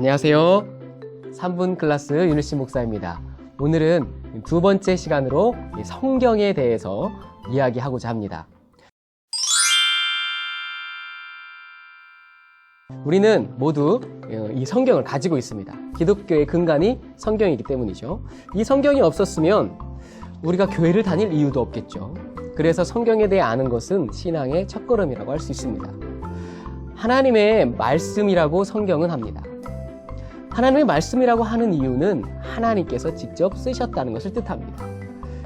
안녕하세요. 3분 클래스 윤일신 목사입니다. 오늘은 두 번째 시간으로 성경에 대해서 이야기하고자 합니다. 우리는 모두 이 성경을 가지고 있습니다. 기독교의 근간이 성경이기 때문이죠. 이 성경이 없었으면 우리가 교회를 다닐 이유도 없겠죠. 그래서 성경에 대해 아는 것은 신앙의 첫걸음이라고 할 수 있습니다. 하나님의 말씀이라고 성경은 합니다. 하나님의 말씀이라고 하는 이유는 하나님께서 직접 쓰셨다는 것을 뜻합니다.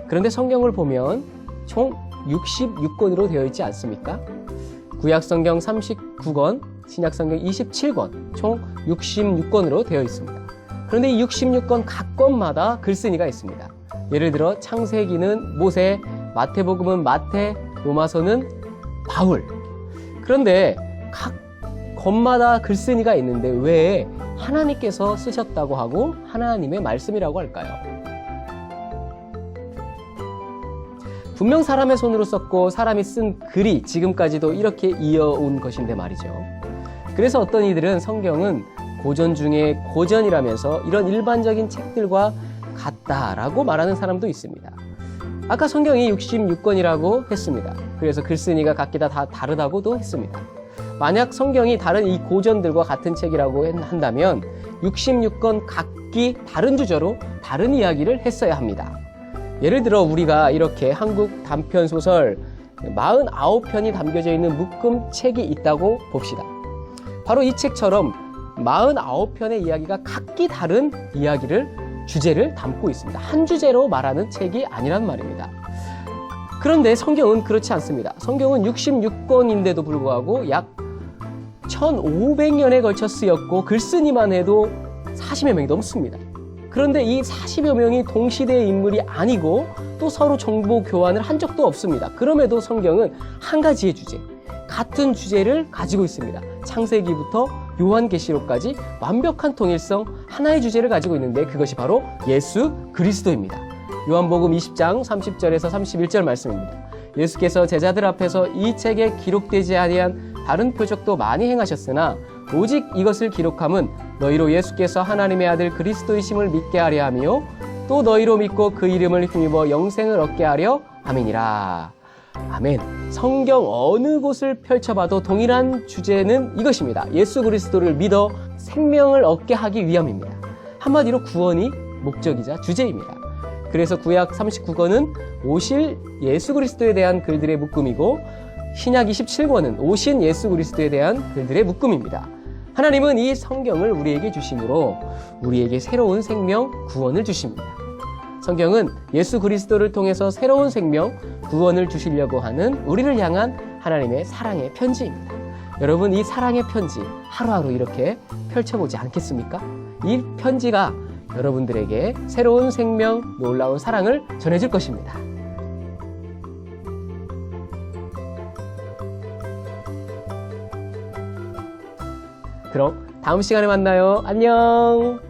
그런데 성경을 보면 총 66권으로 되어 있지 않습니까? 구약성경 39권, 신약성경 27권, 총 66권으로 되어 있습니다. 그런데 이 66권 각 권마다 글쓴이가 있습니다. 예를 들어 창세기는 모세, 마태복음은 마태, 로마서는 바울. 그런데 각 권마다 글쓴이가 있는데 왜 하나님께서 쓰셨다고 하고 하나님의 말씀이라고 할까요? 분명 사람의 손으로 썼고 사람이 쓴 글이 지금까지도 이렇게 이어온 것인데 말이죠. 그래서 어떤 이들은 성경은 고전 중에 고전이라면서 이런 일반적인 책들과 같다라고 말하는 사람도 있습니다. 아까 성경이 66권이라고 했습니다. 그래서 글쓴이가 각기 다 다르다고도 했습니다. 만약 성경이 다른 이 고전들과 같은 책이라고 한다면 66권 각기 다른 주제로 다른 이야기를 했어야 합니다. 예를 들어 우리가 이렇게 한국 단편소설 49편이 담겨져 있는 묶음 책이 있다고 봅시다. 바로 이 책처럼 49편의 이야기가 각기 다른 주제를 담고 있습니다. 한 주제로 말하는 책이 아니란 말입니다. 그런데 성경은 그렇지 않습니다. 성경은 66권인데도 불구하고 약 1500년에 걸쳐 쓰였고 글쓴이만 해도 40여 명이 넘습니다. 그런데 이 40여 명이 동시대의 인물이 아니고 또 서로 정보 교환을 한 적도 없습니다. 그럼에도 성경은 한 가지의 주제, 같은 주제를 가지고 있습니다. 창세기부터 요한계시록까지 완벽한 통일성, 하나의 주제를 가지고 있는데 그것이 바로 예수 그리스도입니다. 요한복음 20장 30절에서 31절 말씀입니다. 예수께서 제자들 앞에서 이 책에 기록되지 아니한 다른 표적도 많이 행하셨으나 오직 이것을 기록함은 너희로 예수께서 하나님의 아들 그리스도이심을 믿게 하려 하며 또 너희로 믿고 그 이름을 힘입어 영생을 얻게 하려 함이니라. 아멘. 성경 어느 곳을 펼쳐봐도 동일한 주제는 이것입니다. 예수 그리스도를 믿어 생명을 얻게 하기 위함입니다. 한마디로 구원이 목적이자 주제입니다. 그래서 구약 39권은 오실 예수 그리스도에 대한 글들의 묶음이고 신약 27권은 오신 예수 그리스도에 대한 글들의 묶음입니다. 하나님은 이 성경을 우리에게 주심으로 우리에게 새로운 생명, 구원을 주십니다. 성경은 예수 그리스도를 통해서 새로운 생명, 구원을 주시려고 하는 우리를 향한 하나님의 사랑의 편지입니다. 여러분, 이 사랑의 편지 하루하루 이렇게 펼쳐보지 않겠습니까? 이 편지가 여러분들에게 새로운 생명, 놀라운 사랑을 전해줄 것입니다. 그럼 다음 시간에 만나요. 안녕.